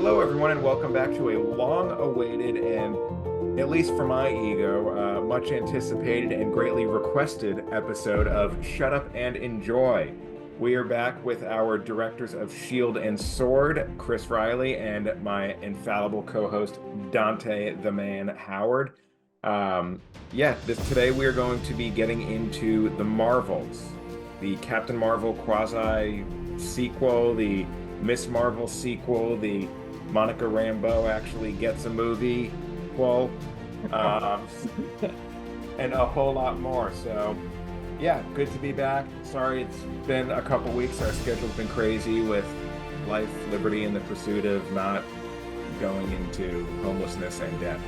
Hello, everyone, and welcome back to a long-awaited and, at least for my ego, much anticipated and greatly requested episode of Shut Up and Enjoy. We are back with our directors of Shield and Sword, Chris Riley, and my infallible co-host, Dante the Man Howard. Today we are going to be getting into the Marvels, the Captain Marvel quasi sequel, the Miss Marvel sequel, the Monica Rambeau actually gets a movie, well, and a whole lot more. So, yeah, good to be back. Sorry, it's been a couple weeks. Our schedule's been crazy with life, liberty, and the pursuit of not going into homelessness and debt.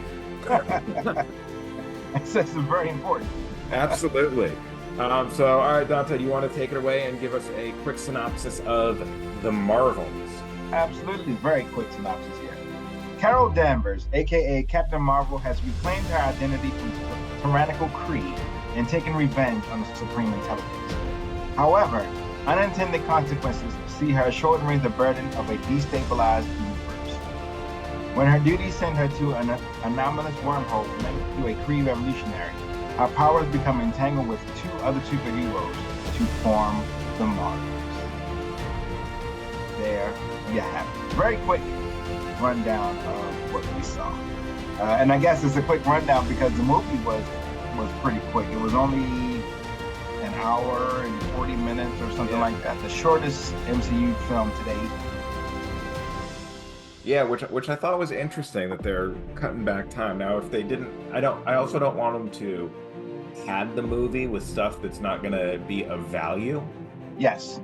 That's very important. Absolutely. All right, Dante, you want to take it away and give us a quick synopsis of the Marvels? Absolutely, very quick synopsis here. Carol Danvers, aka Captain Marvel, has reclaimed her identity from tyrannical Kree and taken revenge on the Supreme Intelligence. However, unintended consequences see her shouldering the burden of a destabilized universe. When her duties send her to an anomalous wormhole linked to a Kree revolutionary, her powers become entangled with two other superheroes to form the Marvels. There you have it. Very quick rundown of what we saw. And I guess it's a quick rundown because the movie was pretty quick. It was only an hour and 40 minutes or something like that. The shortest MCU film to date. Yeah, which I thought was interesting that they're cutting back time. Now, if they didn't, I also don't want them to pad the movie with stuff that's not going to be of value. Yes,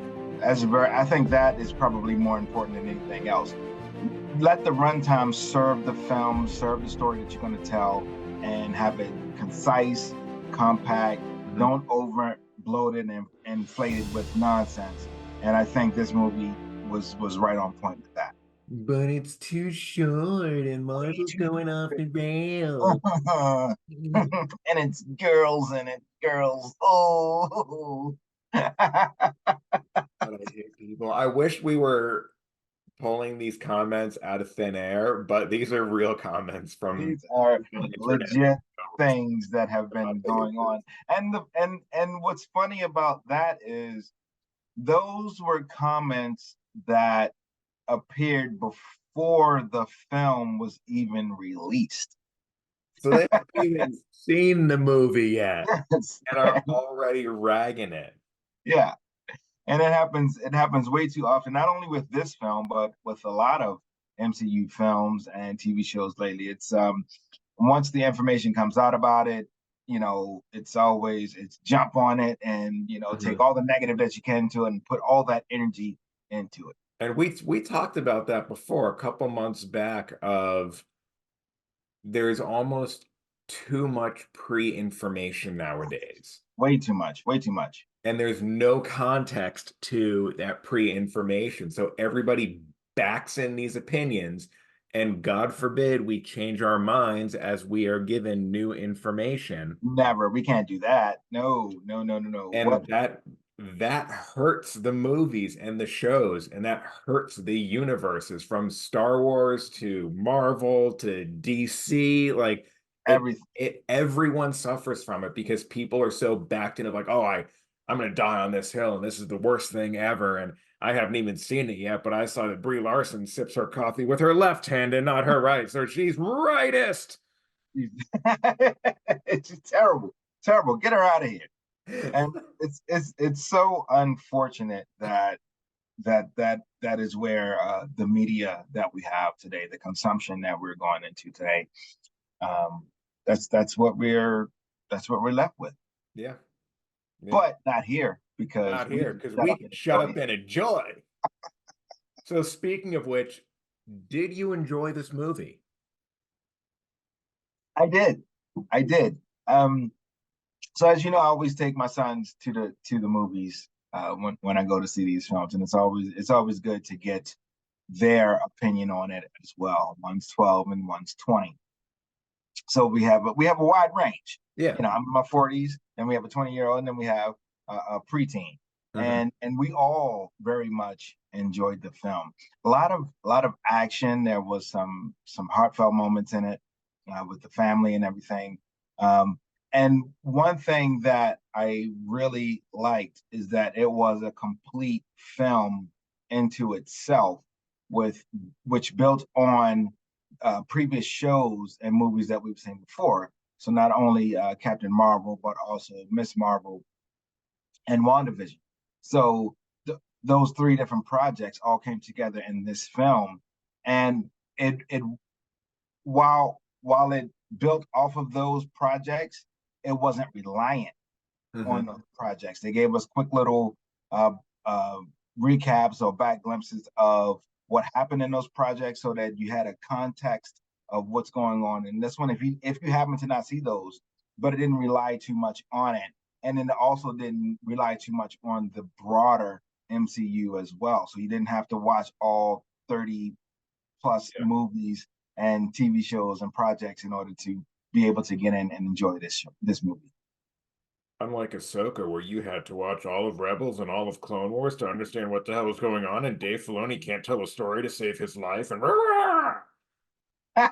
I think that is probably more important than anything else. Let the runtime serve the film, serve the story that you're going to tell, and have it concise, compact. Don't overbloat it and inflate it with nonsense. And I think this movie was right on point with that. But it's too short, and Marvel's going off the rails. And it's girls in it, girls. Oh. I hate people. I wish we were pulling these comments out of thin air, but these are real comments from These are the internet. legit things that have been going on. And what's funny about that is those were comments that appeared before the film was even released. So they haven't even seen the movie yet Yes. and are already ragging it. Yeah. And it happens way too often, not only with this film, but with a lot of MCU films and TV shows lately. It's once the information comes out about it, it's jump on it and take all the negative that you can to it and put all that energy into it. And we talked about that before a couple months back of there's almost too much pre-information nowadays. Way too much, way too much. And there's no context to that pre-information. So everybody backs in these opinions, and God forbid we change our minds as we are given new information. Never. We can't do that. No. And that hurts the movies and the shows, and that hurts the universes from Star Wars to Marvel to DC. Like everything. Everyone suffers from it because people are so backed into like, oh, I'm going to die on this hill, and this is the worst thing ever. And I haven't even seen it yet, but I saw that Brie Larson sips her coffee with her left hand and not her right. So she's rightist. It's just terrible. Terrible. Get her out of here. And it's so unfortunate that is where the media that we have today, the consumption that we're going into today, that's what we're left with. Yeah. But not here because we can shut up and enjoy. So speaking of which, did you enjoy this movie? I did. So as you know, I always take my sons to the movies when I go to see these films, and it's always good to get their opinion on it as well. One's 12 and one's 20. So we have a wide range. Yeah. I'm in my 40s, and we have a 20-year-old, and then we have a preteen. Hmm. and we all very much enjoyed the film. A lot of action. There was some heartfelt moments in it with the family and everything. Um, and one thing that I really liked is that it was a complete film into itself, with which built on previous shows and movies that we've seen before. So not only Captain Marvel, but also Miss Marvel and WandaVision. So those three different projects all came together in this film, and it while it built off of those projects, it wasn't reliant on Hmm. those projects. They gave us quick little uh, uh, recaps or back glimpses of what happened in those projects, so that you had a context of what's going on in this one. If you happen to not see those, but it didn't rely too much on it, and then it also didn't rely too much on the broader MCU as well. So you didn't have to watch all 30 plus Yeah. movies and TV shows and projects in order to be able to get in and enjoy this movie. Unlike Ahsoka, where you had to watch all of Rebels and all of Clone Wars to understand what the hell was going on, and Dave Filoni can't tell a story to save his life, and right,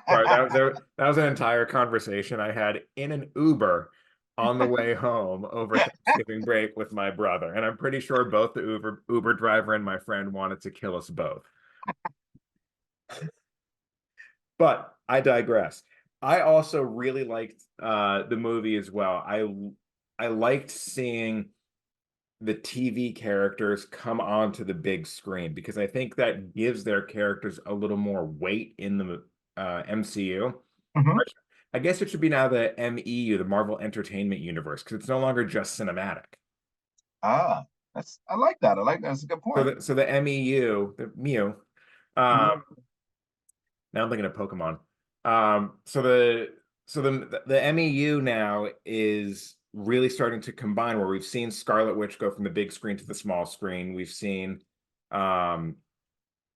that was an entire conversation I had in an Uber on the way home over Thanksgiving break with my brother, and I'm pretty sure both the Uber driver and my friend wanted to kill us both. But I digress. I also really liked the movie as well. I liked seeing the TV characters come onto the big screen because I think that gives their characters a little more weight in the MCU. Mhm. I guess it should be now the MEU, the Marvel Entertainment Universe, because it's no longer just cinematic. Ah, I like that. I like that. That's a good point. So the MEU, the Mew, um, Mhm. now I'm thinking of Pokemon. So the MEU now is really starting to combine where we've seen Scarlet Witch go from the big screen to the small screen. We've seen um,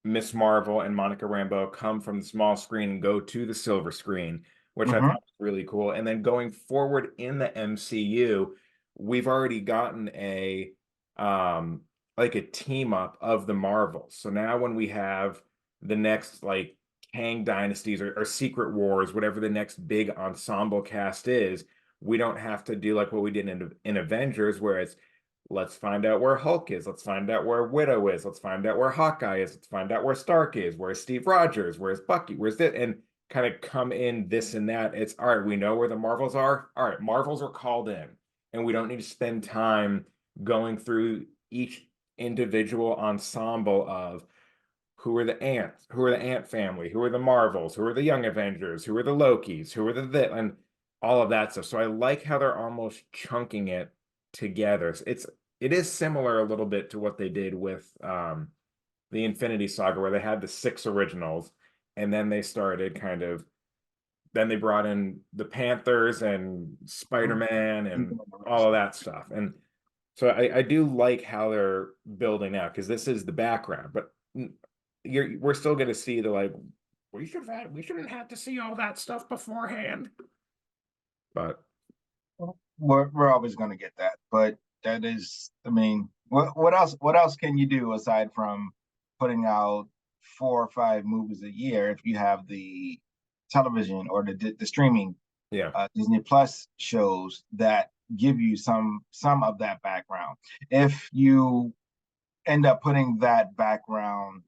Miss Marvel and Monica Rambeau come from the small screen and go to the silver screen, which I Mhm. thought was really cool. And then going forward in the MCU, we've already gotten a um like a team up of the Marvels. So now when we have the next like Kang Dynasties or Secret Wars, whatever the next big ensemble cast is, we don't have to do like what we did in Avengers, where it's let's find out where Hulk is. Let's find out where Widow is. Let's find out where Hawkeye is. Let's find out where Stark is. Where's Steve Rogers? Where's Bucky? Where's this? And kind of come in this and that. It's all right. We know where the Marvels are. All right, Marvels are called in, and we don't need to spend time going through each individual ensemble of who are the ants, who are the ant family, who are the Marvels, who are the Young Avengers, who are the Lokis, who are and all of that stuff. So I like how they're almost chunking it together. It is similar a little bit to what they did with the Infinity Saga, where they had the six originals, and then they started kind of then they brought in the Panthers and Spider-Man and all of that stuff. And so I do like how they're building out because this is the background, but we're still going to see the like we shouldn't have to see all that stuff beforehand. But We're always going to get that, but that is, I mean, what else can you do aside from putting out 4 or 5 movies a year if you have the television or the streaming yeah, Disney Plus shows that give you some of that background. If you end up putting that background,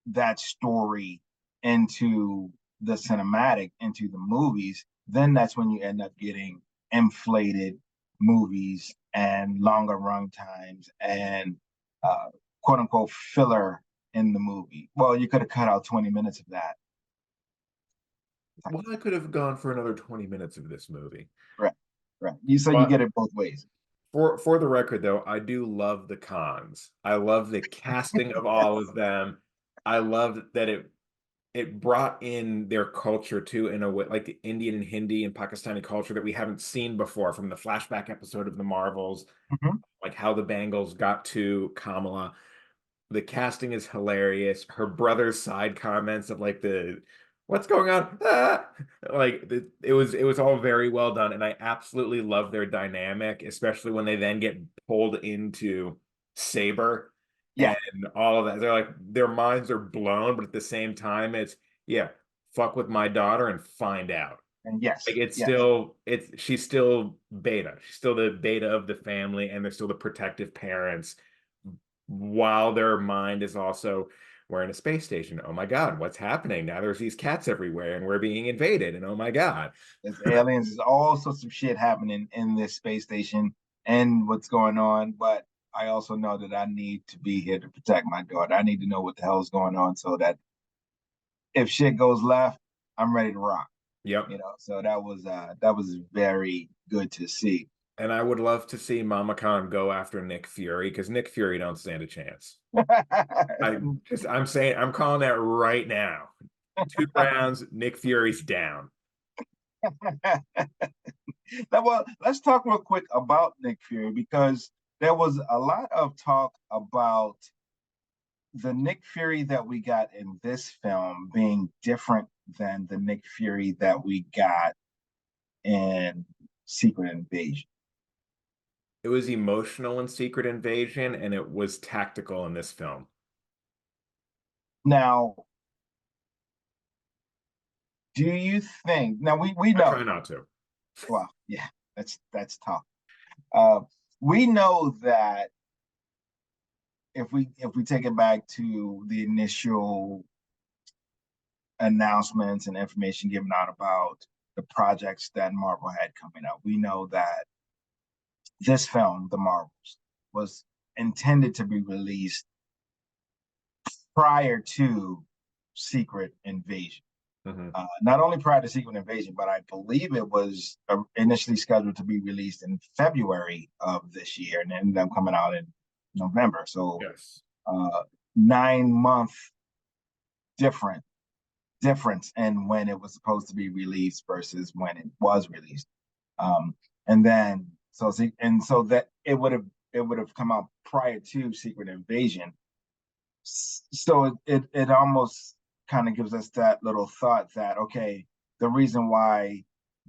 that story into the cinematic, into the movies, then that's when you end up getting inflated movies and longer run times and uh, quote unquote filler in the movie. Well, you could have cut out 20 minutes of that. well, I could have gone for another 20 minutes of this movie. Right, right. You But get it both ways. for the record, though, I do love the cons. I love the casting of all of them. I love that it brought in their culture too in a way like the Indian and Hindi and Pakistani culture that we haven't seen before from the flashback episode of the Marvels, Mhm. like how the Bangles got to Kamala. The casting is hilarious. Her brother's side comments of like the what's going on? Ah! Like it was all very well done, and I absolutely love their dynamic, especially when they then get pulled into Saber Yeah, and all of that. They're like their minds are blown, but at the same time, it's yeah, fuck with my daughter and find out. and Like yes, it's yes, still it's she's still beta. She's still the beta of the family, and they're still the protective parents, while their mind is also we're in a space station. Oh my God, what's happening? Now there's these cats everywhere and we're being invaded. And oh my God. there's aliens, there's all sorts of shit happening in this space station and what's going on. But I also know that I need to be here to protect my daughter. I need to know what the hell's going on so that if shit goes left, I'm ready to rock. Yep. So that was very good to see. And I would love to see Mama Khan go after Nick Fury because Nick Fury don't stand a chance. I'm saying I'm calling that right now. 2 rounds, Nick Fury's down. Well, let's talk real quick about Nick Fury because there was a lot of talk about the Nick Fury that we got in this film being different than the Nick Fury that we got in Secret Invasion. It was emotional in Secret Invasion, and it was tactical in this film. Now, do you think now we I try know, not to. well, yeah, that's tough. Uh, we know that if we take it back to the initial announcements and information given out about the projects that Marvel had coming up, we know that this film, The Marvels, was intended to be released prior to Secret Invasion. Mhm. Not only prior to Secret Invasion, but I believe it was initially scheduled to be released in February of this year, and ended up coming out in November. So, Yes. 9 month different difference in when it was supposed to be released versus when it was released. Um, and then so that it would have come out prior to Secret Invasion. So it almost kind of gives us that little thought that okay, the reason why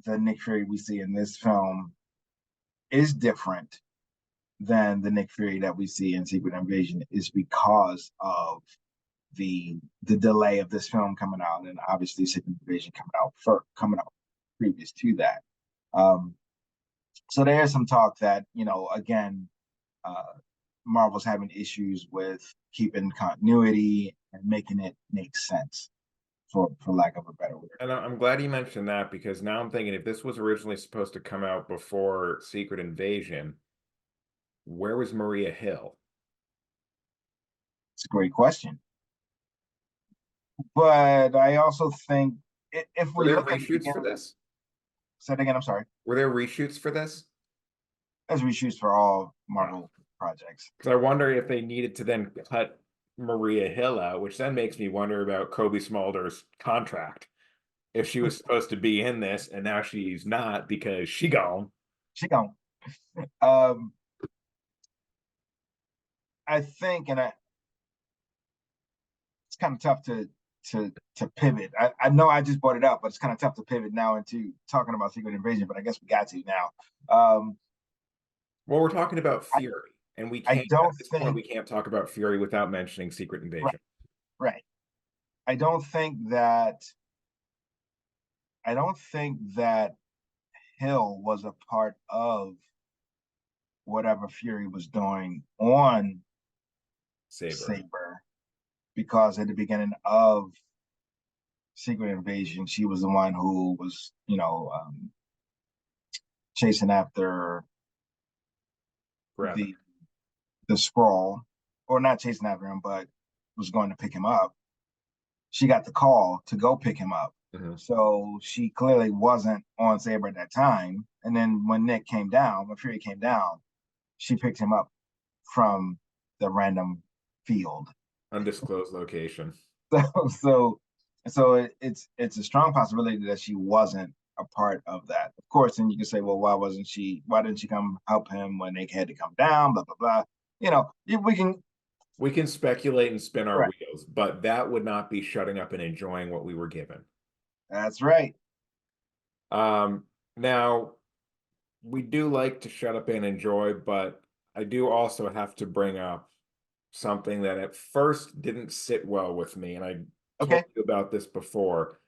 the Nick Fury we see in this film is different than the Nick Fury that we see in Secret Invasion is because of the delay of this film coming out, and obviously Secret Invasion coming out previous to that. Um, so there's some talk that again, uh, Marvel's having issues with keeping continuity and making it make sense, for lack of a better word. And I'm glad you mentioned that because now I'm thinking if this was originally supposed to come out before Secret Invasion, where was Maria Hill? It's a great question, but I also think if Were we there look at the reshoots for beginning, this? say it again. I'm sorry. Were there reshoots for this? As reshoots for all Wow. Marvel projects. Because I wonder if they needed to then cut Maria Hill out, which then makes me wonder about Kobe Smolder's contract. If she was supposed to be in this and now she's not because she gone. She gone. Um, I think, it's kind of tough to pivot. I know I just brought it up, but it's kind of tough to pivot now into talking about Secret Invasion. But I guess we got to now. Well, we're talking about I Fury, and we I can't at don't this point think we can't talk about Fury without mentioning Secret right, Invasion. right. I don't think that I don't think that Hill was a part of whatever Fury was doing on Saber. Saber because at the beginning of Secret Invasion, she was the one who was, chasing after Forever. the the scroll, or not chasing after him, but was going to pick him up. She got the call to go pick him up. Mhm. So she clearly wasn't on Saber at that time. And then when Fury came down, she picked him up from the random field. Undisclosed location. So it's a strong possibility that she wasn't a part of that. Of course, and you can say, well, why didn't she come help him when they had to come down? Blah blah blah. We can. We can speculate and spin our Right. wheels, but that would not be shutting up and enjoying what we were given. That's right. Now we do like to shut up and enjoy, but I do also have to bring up something that at first didn't sit well with me, and I told Okay, you about this before.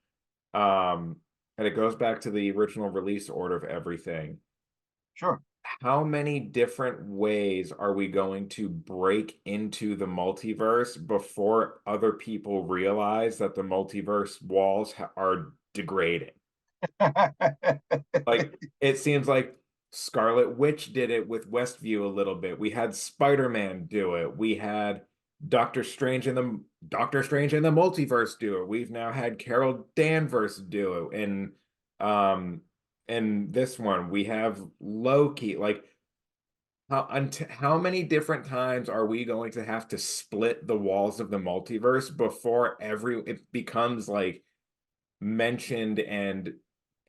Um, and it goes back to the original release order of everything. sure. How many different ways are we going to break into the multiverse before other people realize that the multiverse walls are degrading? Like, it seems like Scarlet Witch did it with Westview a little bit. We had Spider-Man do it. We had Doctor Strange in the Multiverse do it. We've now had Carol Danvers do it. Um and this one we have Loki. Like, how many different times are we going to have to split the walls of the multiverse before every it becomes like mentioned and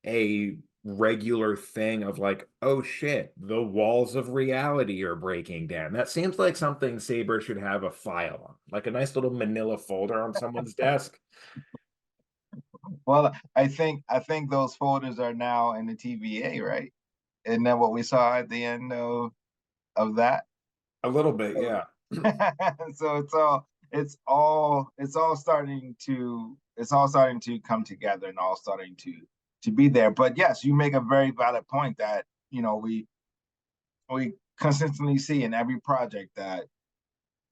a regular thing of like, oh shit, the walls of reality are breaking down. That seems like something Saber should have a file on, like a nice little manila folder on someone's desk. Well, I think those folders are now in the TVA, right? Isn't that what we saw at the end of that? A little bit, So, yeah. so it's all starting to come together and all starting to be there. But yes, you make a very valid point that we consistently see in every project that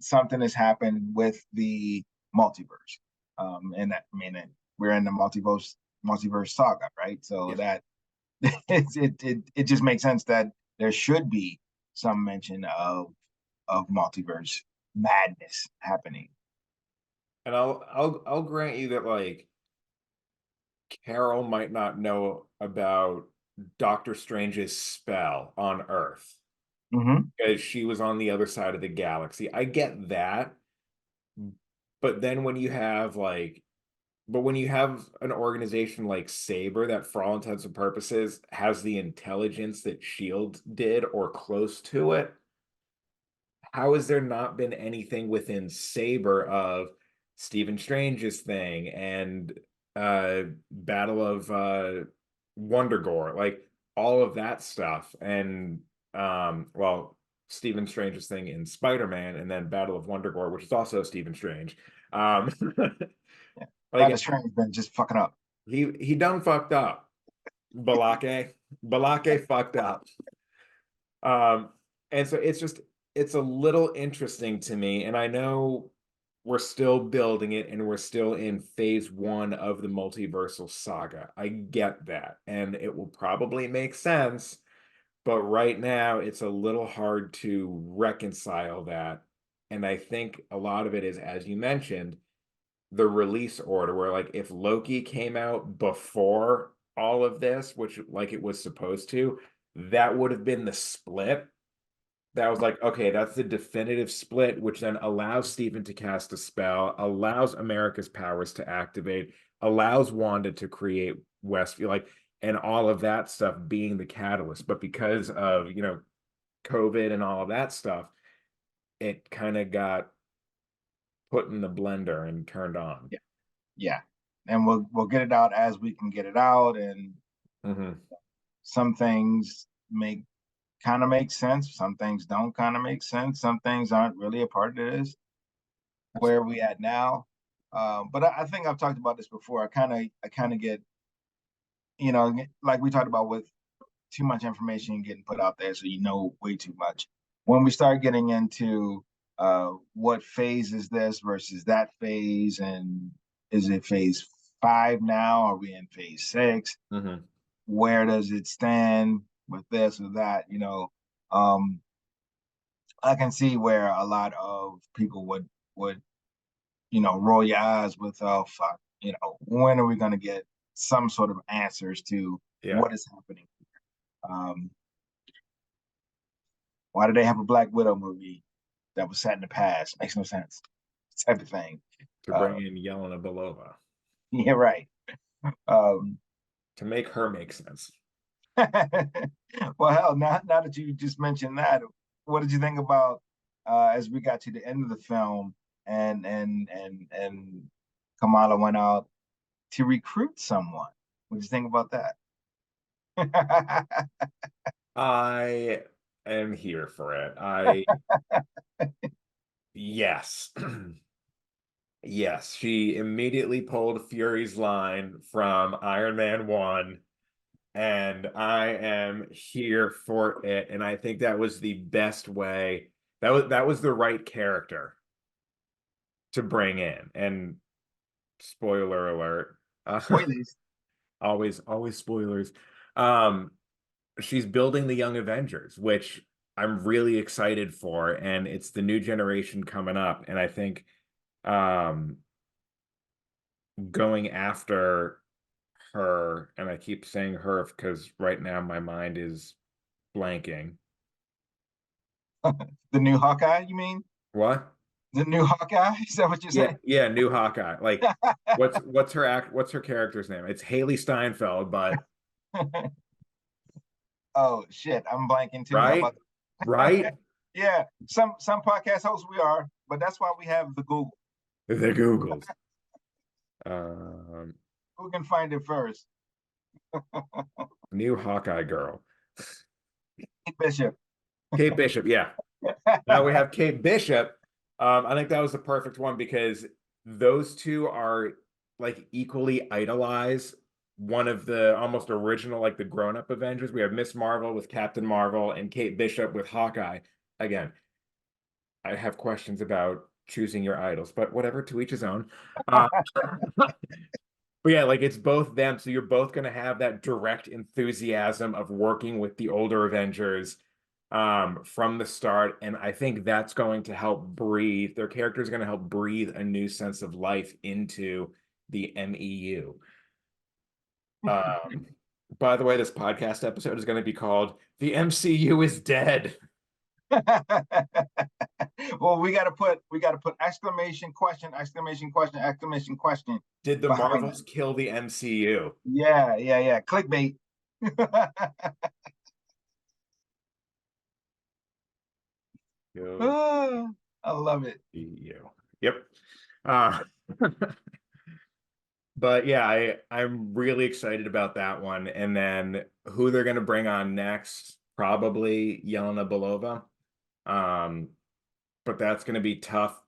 something has happened with the multiverse. And that, I mean, we're in the multiverse saga, right? So Yeah. that it just makes sense that there should be some mention of multiverse madness happening. And I'll grant you that like Carol might not know about Doctor Strange's spell on Earth Hmm. because she was on the other side of the galaxy. I get that. But then when you have an organization like Saber that, for all intents and purposes, has the intelligence that Shield did or close to it, how has there not been anything within Saber of Stephen Strange's thing and Battle of Wondergore, like all of that stuff, and well, Stephen Strange's thing in Spider-Man, and then Battle of Wondergore, which is also Stephen Strange. Um, Yeah. like Doctor Strange been just fucking up. he done fucked up. Balake. Balake fucked up. Um, and so it's a little interesting to me, and I know we're still building it and we're still in phase one of the multiversal saga. I get that, and it will probably make sense, but right now it's a little hard to reconcile that. And I think a lot of it is, as you mentioned, the release order, where like if Loki came out before all of this, which like it was supposed to, that would have been the split. That was like, okay, that's the definitive split, which then allows Stephen to cast a spell, allows America's powers to activate, allows Wanda to create Westview, like, and all of that stuff being the catalyst. But because of, COVID and all of that stuff, it kind of got put in the blender and turned on. Yeah, yeah. And we'll get it out as we can get it out, and Hmm. some things make sense, some things don't kind of make sense, some things aren't really a part of this. Where are we at now? But I think I've talked about this before. I kind of get, like we talked about with too much information getting put out there, so you know way too much. When we start getting into what phase is this versus that phase, and is it phase five now? Are we in phase six? Hmm. Where does it stand with this or that? Um, I can see where a lot of people would roll your eyes with, oh fuck, when are we going to get some sort of answers to Yeah, what is happening? Um, why do they have a Black Widow movie that was set in the past? Makes no sense. Type of thing. to bring Uh, in Yelena Belova yeah, right. Um, to make her make sense. well, hell, now that you just mentioned that, what did you think about as we got to the end of the film and Kamala went out to recruit someone? What did you think about that? I am here for it. Yes. Yes, she immediately pulled Fury's line from Iron Man 1, and I am here for it. And I think that was the best way. That was the right character to bring in. And spoiler alert, Spoilers. always spoilers. Um, she's building the Young Avengers, which I'm really excited for, and it's the new generation coming up. And I think um going after her, and I keep saying her because right now my mind is blanking. The new Hawkeye, you mean? What? The new Hawkeye? Is that what you're Yeah, saying? yeah, new Hawkeye. Like, what's her character's name? It's Haley Steinfeld, but Oh shit, I'm blanking too. How right, about right, yeah, some podcast hosts we are, but that's why we have the Google. the Googles. Um, Who can find it first? New Hawkeye girl, Bishop. Kate Bishop. Yeah, now we have Kate Bishop. I think that was the perfect one because those two are like equally idolized. One of the almost original, like the grown-up Avengers. We have Miss Marvel with Captain Marvel and Kate Bishop with Hawkeye. Again, I have questions about choosing your idols, but whatever, to each his own. Uh, but yeah, like it's both them. So you're both going to have that direct enthusiasm of working with the older Avengers from the start. And I think that's going to help breathe, their character is going to help breathe a new sense of life into the MEU. Um, by the way, this podcast episode is going to be called "The MCU is Dead." Well, we got to put exclamation question, exclamation question, exclamation question Did the behind it. Marvels kill the MCU? Yeah, yeah, yeah. Clickbait. Kill Ah, I love it. the MCU. Yep. Uh, but yeah, I'm really excited about that one. And then who they're going to bring on next? Probably Yelena Belova. Um, but that's going to be tough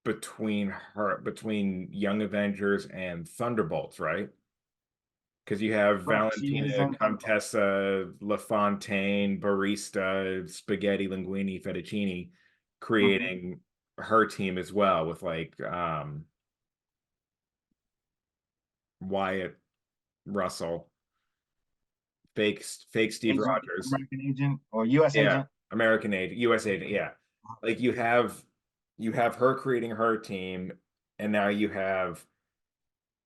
between Young Avengers and Thunderbolts, right? Because you have Right, she is Valentina, in Thunderbolt. Contessa, LaFontaine, Barista, Spaghetti, Linguini, Fettuccine Mhm. creating her team as well with like Wyatt Russell, fake Steve Agent, Rogers. American agent or U.S. Yeah, agent. American agent, US agent, yeah. Like you have her creating her team, and now you have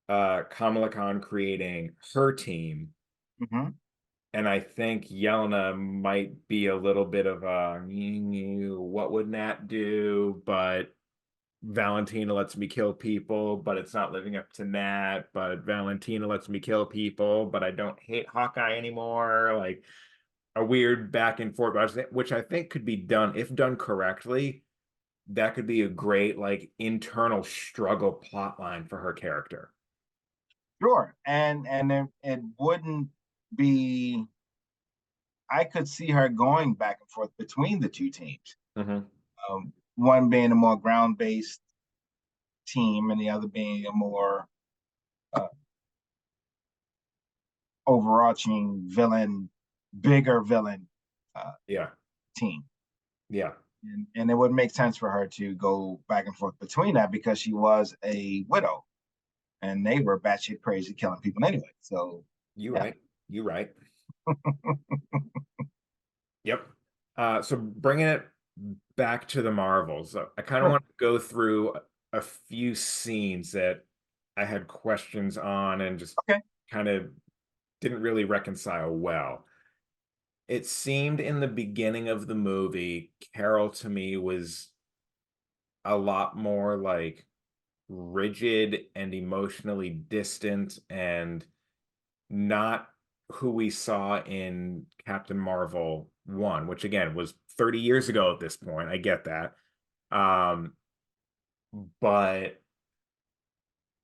Kamala Khan creating her team. Hmm. And I think Yelena might be a little bit of a what would Nat do? But Valentina lets me kill people, but it's not living up to Nat. But Valentina lets me kill people, but I don't hate Hawkeye anymore. Like a weird back and forth, which I think could be done if done correctly. That could be a great like internal struggle plot line for her character. Sure, and it wouldn't be. I could see her going back and forth between the two teams. Hmm. One being a more ground-based team, and the other being a more uh, overarching villain, bigger villain uh, Yeah, team. yeah. And it would make sense for her to go back and forth between that because she was a widow and they were batshit crazy killing people anyway. So You yeah. right. You right. Yep. So bringing it back to the Marvels, I kind of Sure. want to go through a few scenes that I had questions on and just Okay. kind of didn't really reconcile well. It seemed in the beginning of the movie, Carol to me was a lot more like rigid and emotionally distant and not who we saw in Captain Marvel 1, which again was 30 years ago at this point. I get that. Um, but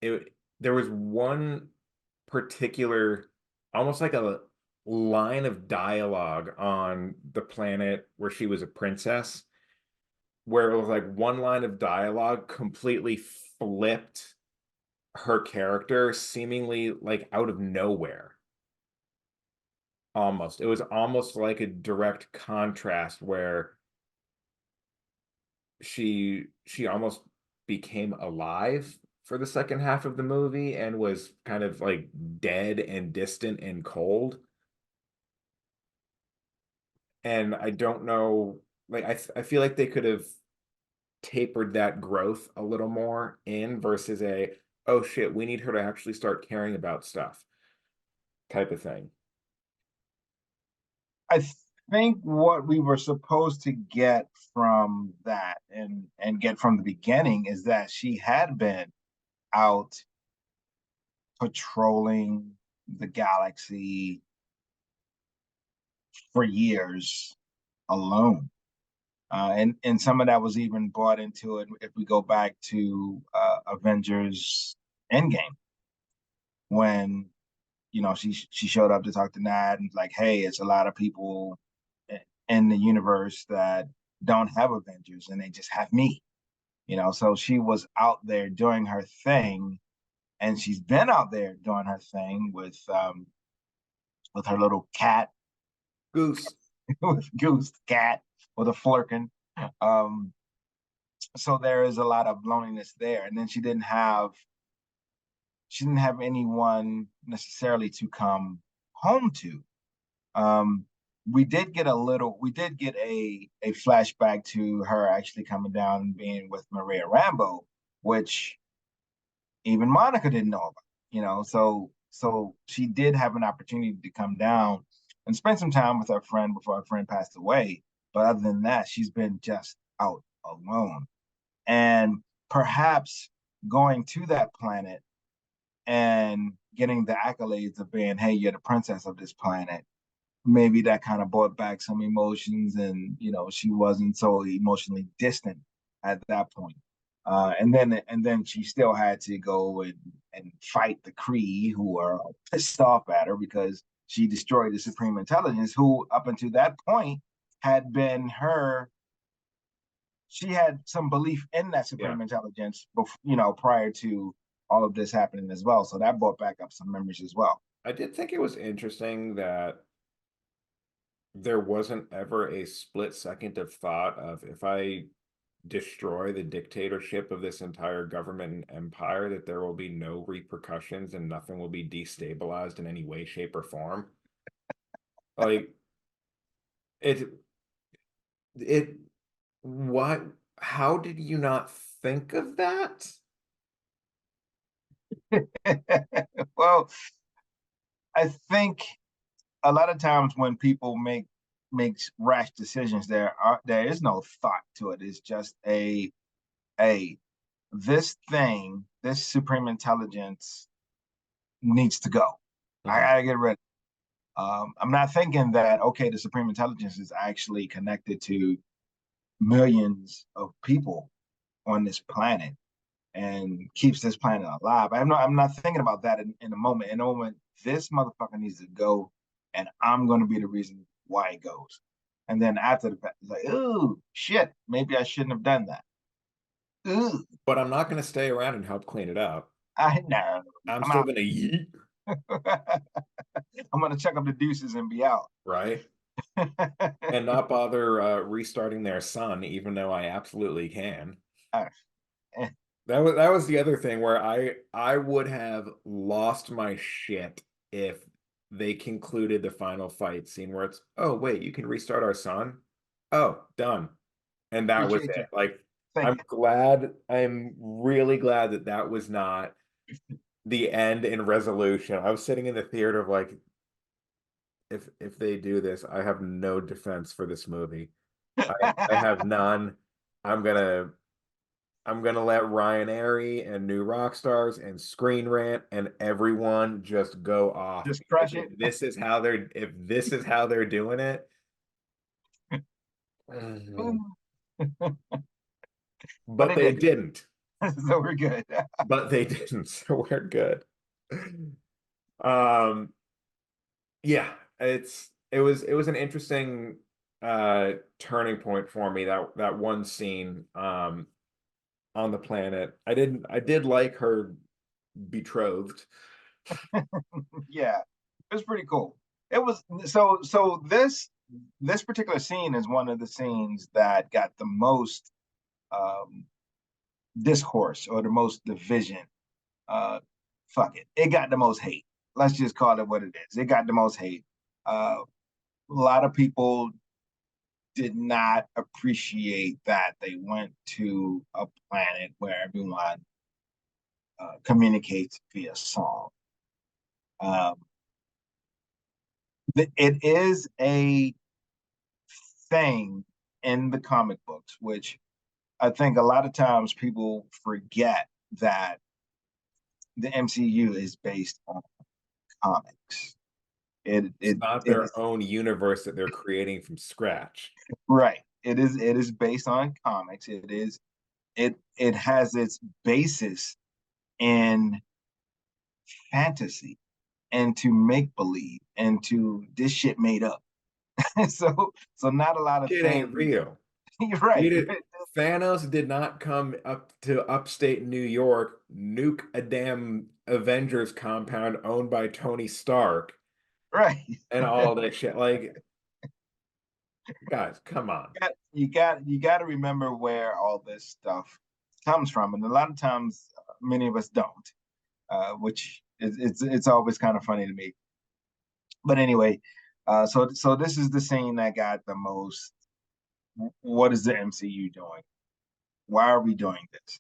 there was one particular, almost like a line of dialogue on the planet where she was a princess, where it was like one line of dialogue completely flipped her character seemingly like out of nowhere. Almost. It was almost like a direct contrast where she almost became alive for the second half of the movie and was kind of like dead and distant and cold. And I don't know, like I feel like they could have tapered that growth a little more in versus a, oh shit, we need her to actually start caring about stuff type of thing. I think what we were supposed to get from that and get from the beginning is that she had been out patrolling the galaxy for years alone. And some of that was even brought into it if we go back to Avengers Endgame, when she showed up to talk to Nat and like, hey, it's a lot of people in the universe that don't have Avengers and they just have me. So she was out there doing her thing, and she's been out there doing her thing with her little cat, Goose. with Goose cat, with a flirkin. Um, so there is a lot of loneliness there, and then she didn't have anyone necessarily to come home to. Um, we did get a flashback to her actually coming down and being with Maria Rambo, which even Monica didn't know about. So she did have an opportunity to come down and spend some time with her friend before her friend passed away. But other than that, she's been just out alone. And perhaps going to that planet and getting the accolades of being, hey, you're the princess of this planet, maybe that kind of brought back some emotions, and she wasn't so emotionally distant at that point. And then she still had to go and fight the Kree, who are pissed off at her because she destroyed the Supreme Intelligence, who up until that point had been her. She had some belief in that Yeah. Supreme Intelligence, prior to all of this happening as well. So that brought back up some memories as well. I did think it was interesting that there wasn't ever a split second of thought of, if I destroy the dictatorship of this entire government and empire, that there will be no repercussions and nothing will be destabilized in any way, shape, or form. Like it it what how did you not think of that? Well, I think a lot of times when people makes rash decisions, there is no thought to it. It's just a this supreme intelligence needs to go. I Mhm. gotta get rid. I'm not thinking that, okay, the supreme intelligence is actually connected to millions of people on this planet and keeps this planet alive. I'm not thinking about that in a moment. In a moment, this motherfucker needs to go, and I'm going to be the reason why it goes. And then after the fact, it's like, ooh, shit, maybe I shouldn't have done that. Ooh, But I'm not going to stay around and help clean it up. I know. I'm I'm still out. going to yeet, I'm going to check up the deuces and be out. right? And not bother restarting their sun, even though I absolutely can. Uh, That was the other thing where I would have lost my shit if they concluded the final fight scene where it's, oh wait, you can restart our sun. Oh, done. And that was Appreciate you it. Like, I'm thinking. glad, I'm really glad that that was not the end and resolution. I was sitting in the theater of like, if they do this, I have no defense for this movie. I have none. I'm gonna I'm gonna let Ryan Airy and New Rockstars and Screen Rant and everyone just go off, Just because crush it. if this is how they're doing it, mhm. But But they they did. didn't. So we're good. But they didn't, so we're good. Um, yeah. it was an interesting turning point for me, that one scene on the planet. I did like her betrothed. Yeah, it was pretty cool. It was so this particular scene is one of the scenes that got the most um discourse or the most division. Uh Fuck it. It got the most hate. Let's just call it what it is. It got the most hate. A lot of people did not appreciate that they went to a planet where everyone communicates via song. Um, it is a thing in the comic books, which I think a lot of times people forget that the MCU is based on comics. It It's it not it their is own universe that they're creating from scratch. right. It is based on comics. It has its basis in fantasy and to make believe and to this shit made up. So not a lot of Shit ain't things. real. You're We right. did Thanos did not come up to upstate New York, nuke a damn Avengers compound owned by Tony Stark, Right. and all that shit. Like, guys, come on. You got to remember where all this stuff comes from, and a lot of times many of us don't, which it's always kind of funny to me. But anyway, so this is the scene that got the most. What is the MCU doing? Why are we doing this?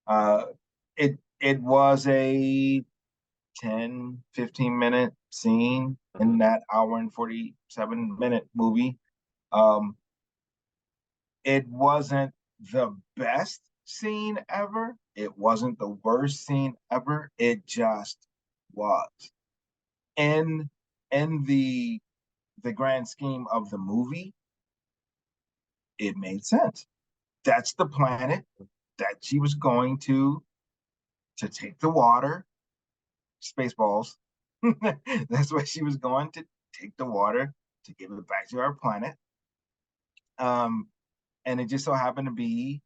Uh, it was a 10-15 minute scene in Mhm. that hour and 47-minute movie. Um, it wasn't the best scene ever. It wasn't the worst scene ever. It just was. In in the grand scheme of the movie, it made sense. That's the planet that she was going to take the water, Spaceballs. That's where she was going to take the water to give it back to our planet. Um, and it just so happened to be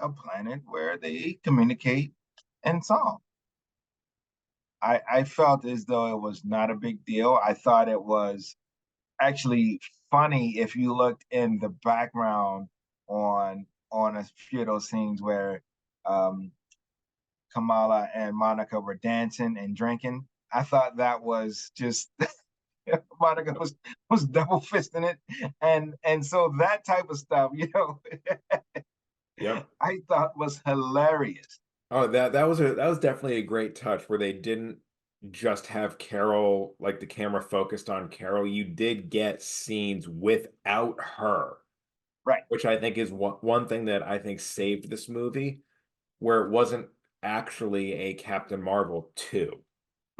a planet where they communicate and song. I felt as though it was not a big deal. I thought it was actually funny if you looked in the background on a few of those scenes where um, Kamala and Monica were dancing and drinking. I thought that was just Monica was double fisting it, and so that type of stuff, Yep. I thought was hilarious. Oh, that was definitely a great touch where they didn't just have Carol, like the camera focused on Carol. You did get scenes without her, Right. which I think is one thing that I think saved this movie, where it wasn't actually a Captain Marvel 2.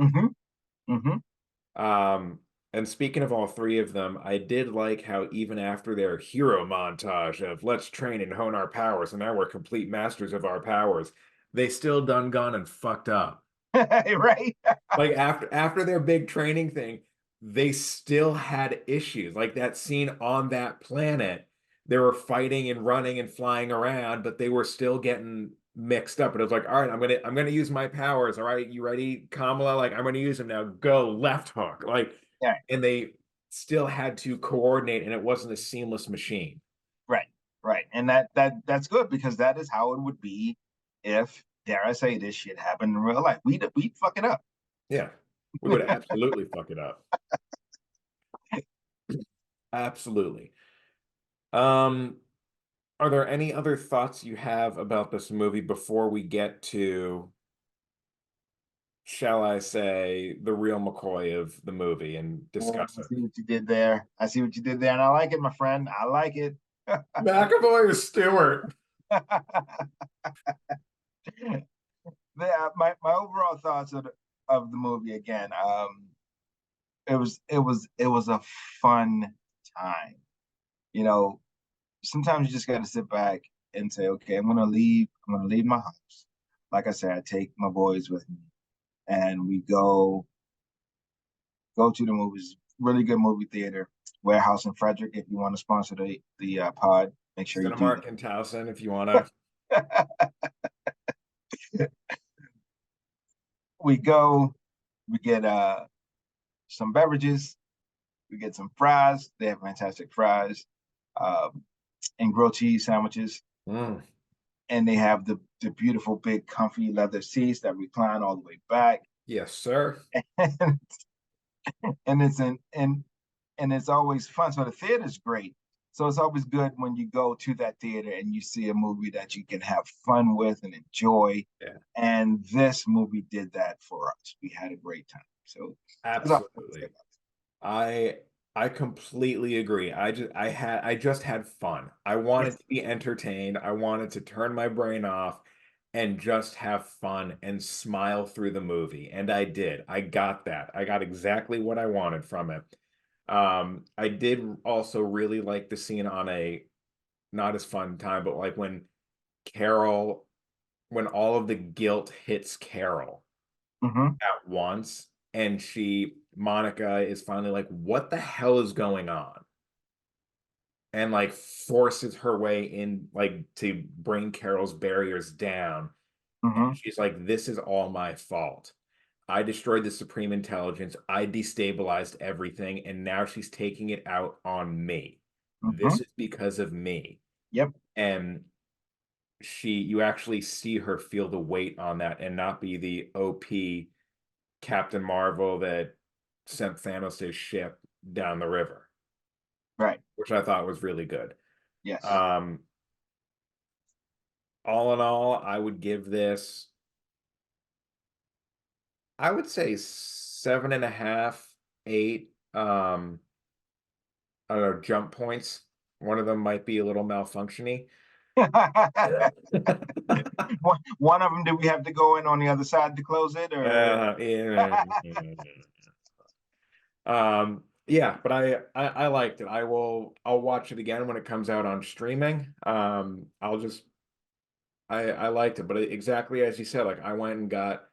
Mm-hmm. Mm-hmm. Um, and speaking of all three of them, I did like how even after their hero montage of let's train and hone our powers, and now we're complete masters of our powers, they still done gone and fucked up. Right. Like after their big training thing, they still had issues. Like that scene on that planet, they were fighting and running and flying around, but they were still getting mixed up. And it was like, all right, I'm gonna use my powers. All right, you ready, Kamala? Like I'm gonna use them now. Go left hook. Like, Yeah. and they still had to coordinate, and it wasn't a seamless machine. Right. Right. And that's good because that is how it would be if, dare I say, this shit happened in real life. We'd fuck it up. Yeah, we would absolutely fuck it up. Absolutely. Um, Are there any other thoughts you have about this movie before we get to, shall I say, the real McCoy of the movie and Oh, discuss I it? see what you did there. I see what you did there, and I like it, my friend. I like it. McAvoy or Stewart? My overall thoughts of the movie again. It was a fun time. You know, sometimes you just got to sit back and say, okay, I'm gonna leave my house. Like I said, I take my boys with me, and we go to the movies really good movie theater. Warehouse in Frederick. If you want to sponsor the pod, make sure you do Cinemark in Towson, if you want to. that. We go, we get some beverages, we get some fries. They have fantastic fries, and grilled cheese sandwiches. Mm, And they have the beautiful big comfy leather seats that recline all the way back. yes, sir. and, and it's in and it's always fun. So the theater's great. So it's always good when you go to that theater and you see a movie that you can have fun with and enjoy. Yeah, And this movie did that for us. We had a great time. So that's all I say absolutely. about I I completely agree. I just had fun. I it. wanted Yes. to be entertained. I wanted to turn my brain off and just have fun and smile through the movie. And I did. I got that. I got exactly what I wanted from it. I did also really like the scene on a not as fun time, but like Carol, when all of the guilt hits Carol Mm-hmm. at once, and Monica is finally like, what the hell is going on? And like forces her way in, like to bring Carol's barriers down. And Mm-hmm. she's like, this is all my fault. I destroyed the Supreme Intelligence. I destabilized everything. And now she's taking it out on me. Mm-hmm. This is because of me. Yep. And you actually see her feel the weight on that and not be the OP Captain Marvel that sent Thanos' ship down the river, Right. which I thought was really good. Yes. Um, all in all, I would give this, I would say 7.5, 8. I don't know, jump points. One of them might be a little malfunctiony. One of them, did we have to go in on the other side to close it, or? Yeah. Yeah, but I liked it. I'll watch it again when it comes out on streaming. I liked it, but exactly as you said, like I went and got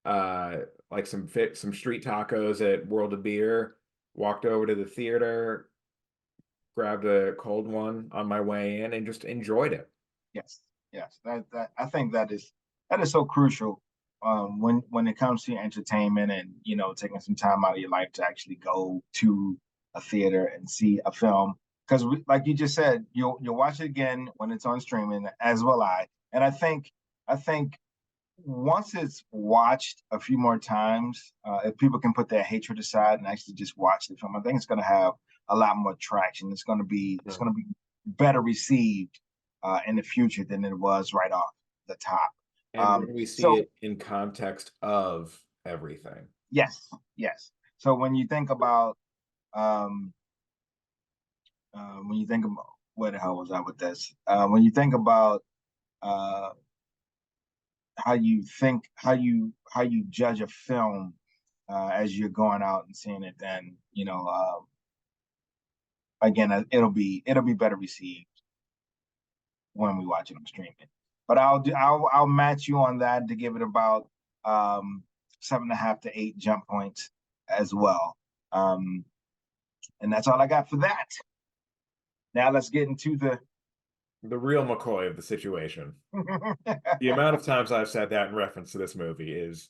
uh like some street tacos at World of Beer, walked over to the theater, grabbed a cold one on my way in, and just enjoyed it. Yes, yes. That I think that is so crucial, when it comes to entertainment and taking some time out of your life to actually go to a theater and see a film. Because like you just said, you'll watch it again when it's on streaming, as will I. And I think once it's watched a few more times, if people can put their hatred aside and actually just watch the film, I think it's going to have a lot more traction. It's Yeah. going to be better received in the future than it was right off the top. And when we see So it in context of everything. yes, yes. So um, when you think about where the hell was I with this? When you think about uh, how you judge a film as you're going out and seeing it, then again, it'll be better received when we watch it on streaming. But I'll match you on that to give it about 7.5 to 8 jump points as well. Um, and that's all I got for that. Now let's get into the The real McCoy of the situation. The amount of times I've said that in reference to this movie is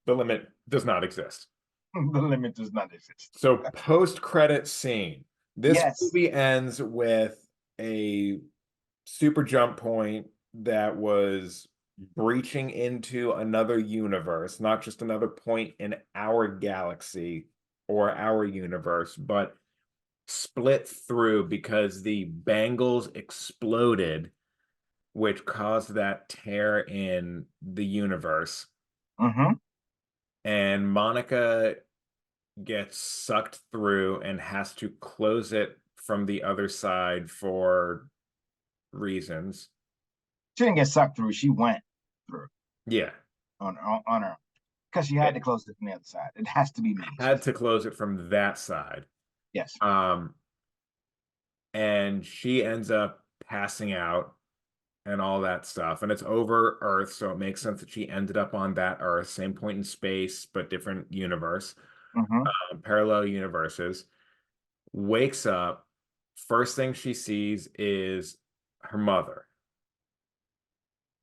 the limit does not exist. the limit does not exist. So post-credit scene. This Yes. movie ends with a super jump point that was breaching into another universe, not just another point in our galaxy or our universe, but split through because the bangles exploded, which caused that tear in the universe. Mm-hmm. And Monica gets sucked through and has to close it from the other side for reasons. She didn't get sucked through. She went through Yeah. on her because she had to close it from the other side. It has to be me. Had to close it from that side. Yes. Um, and she ends up passing out and all that stuff. And it's over Earth, so it makes sense that she ended up on that Earth, same point in space, but different universe. Mm-hmm. parallel universes, wakes up. First thing she sees is her mother,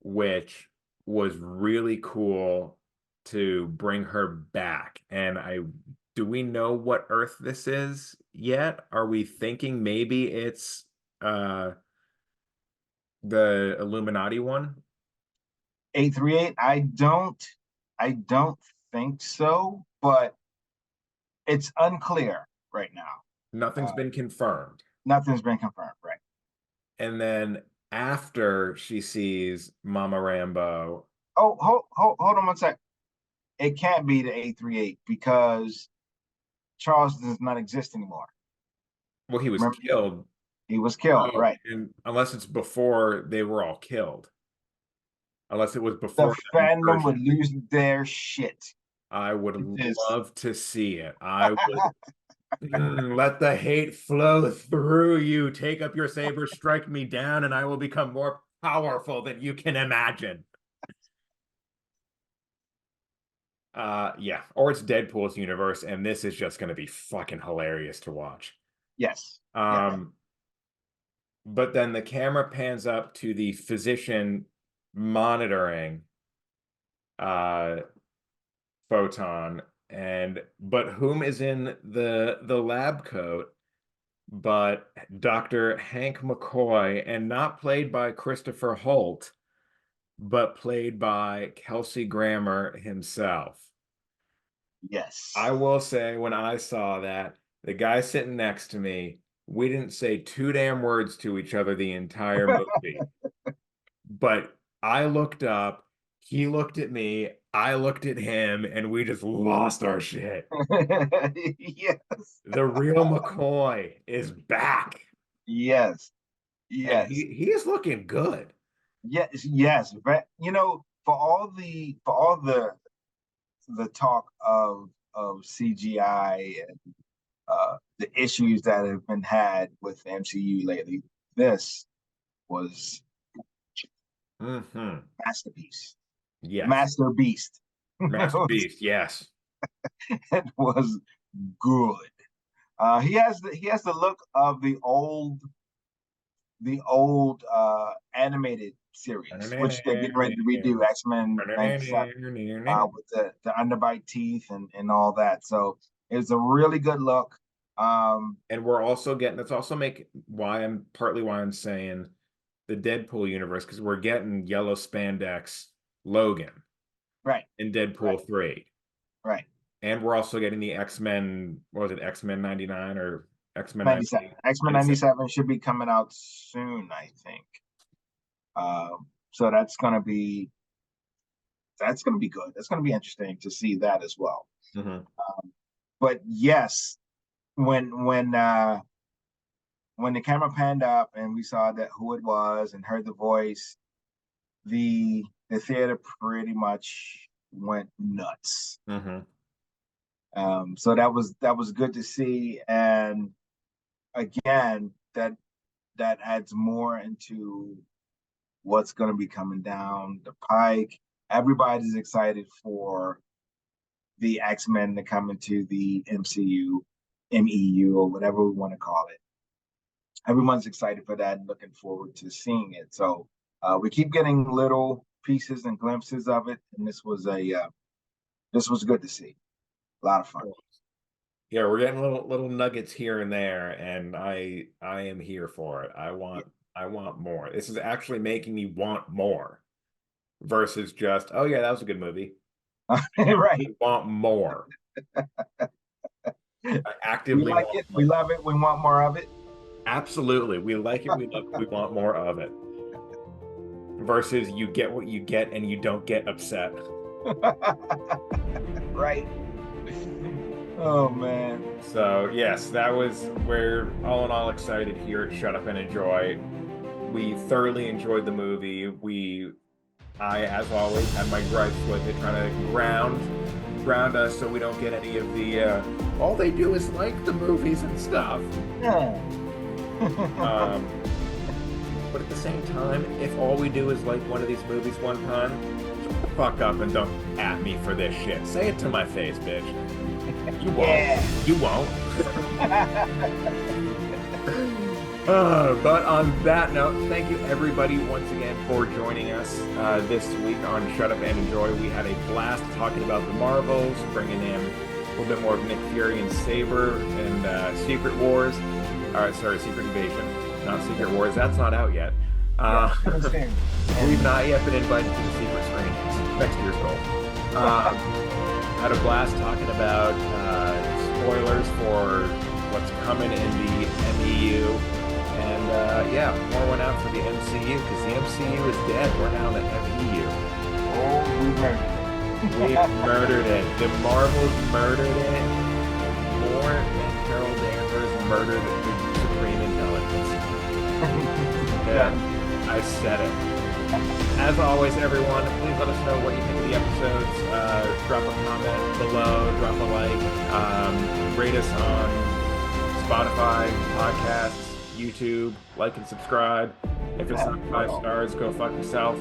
which was really cool to bring her back. And do we know what Earth this is yet? Are we thinking maybe it's uh the Illuminati one? 838. I don't think so, but it's unclear right now. Nothing's been confirmed. Nothing's been confirmed, right? And then after she sees Mama Rambo, Oh, hold on one sec. It can't be the 838 because Charles does not exist anymore. well, he was Remember, killed. he was killed, Oh, right? and unless it's before they were all killed, unless it was The before that fandom would incursion. lose their shit. I would It is. love to see it. I would let the hate flow through you. Take up your saber, strike me down, and I will become more powerful than you can imagine. Yeah, or it's Deadpool's universe, and this is just going to be fucking hilarious to watch. Yes. Yes. Um, but then the camera pans up to the physician monitoring uh Photon, and but whom is in the lab coat but Dr. Hank McCoy, and not played by Christopher Holt, but played by Kelsey Grammer himself. Yes. I will say, when I saw that, the guy sitting next to me, we didn't say two damn words to each other the entire movie. But I looked up, he looked at me, I looked at him, and we just lost our shit. Yes. The real McCoy is back, Yes. and Yes. he is looking good. Yes. Yes. But for all the talk of CGI and the issues that have been had with the MCU lately, this was Hmm. masterpiece, Yes. master beast. Master Beast, yes. It was good. He has the look of the old animated series, which they're getting ready to redo, X-Men 97, with the underbite teeth and all that. So it's a really good look. And we're also getting, that's also make why I'm partly why I'm saying the Deadpool universe, because we're getting yellow spandex Logan Right, in right, Deadpool 3. right. And we're also getting the X-Men, what was it, X-Men 99 or X-Men 97. 98? X-Men 97. 97 should be coming out soon, I think. So that's gonna be good. That's gonna be interesting to see that as well. Mhm. But yes, when when uh when the camera panned up and we saw that who it was and heard the voice, the theater pretty much went nuts. Mhm. So that was good to see, and again, that adds more into what's going to be coming down the pike. Everybody's excited for the X-Men to come into the MCU, MEU, or whatever we want to call it. Everyone's excited for that and looking forward to seeing it. So we keep getting little pieces and glimpses of it, and this was good to see. A lot of fun. Yeah, we're getting little nuggets here and there, and I am here for it. I want more. This is actually making me want more versus just, oh yeah, that was a good movie. I Right. actually want more. I We actively like want it. We more. love it. We want more of it. Absolutely. We like it, we love it, we want more of it. Versus you get what you get and you don't get upset. Right. Oh man. So yes, we're all in all excited here at Shut Up and Enjoy. We thoroughly enjoyed the movie. I, as always, had my gripes with it, trying to ground us so we don't get any of the all they do is like the movies and stuff. Yeah. Um, But at the same time, if all we do is like one of these movies one time, shut the fuck up and don't at me for this shit. Say it to my face, bitch. You won't. Yeah. You won't. But on that note, thank you everybody once again for joining us this week on Shut Up and Enjoy. We had a blast talking about the Marvels, bringing in a little bit more of Nick Fury and Saber and Secret Wars. Secret Invasion, not Secret Wars. That's not out yet. We've not yet been invited to the secret screenings. Next year's goal. Had a blast talking about spoilers for what's coming in the MCU. And yeah, more went out for the MCU because the MCU is dead. We're now in the MCU. Oh, we murdered it. We murdered it. The Marvels murdered it more than Carol Danvers murdered the Supreme Intelligence. Yeah, I said it. As always, everyone, please let us know what you think of the episodes. Drop a comment below, drop a like, rate us on Spotify, podcasts, YouTube, like and subscribe. If it's not 5 stars, go fuck yourself.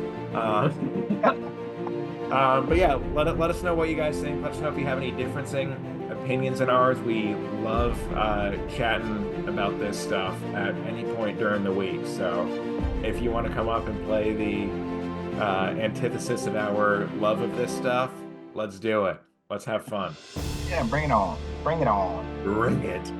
But yeah, let us know what you guys think. Let us know if you have any differencing opinions in ours. We love chatting about this stuff at any point during the week. So if you want to come up and play the antithesis of our love of this stuff, let's do it. Let's have fun. Yeah, bring it on. Bring it on. Bring it.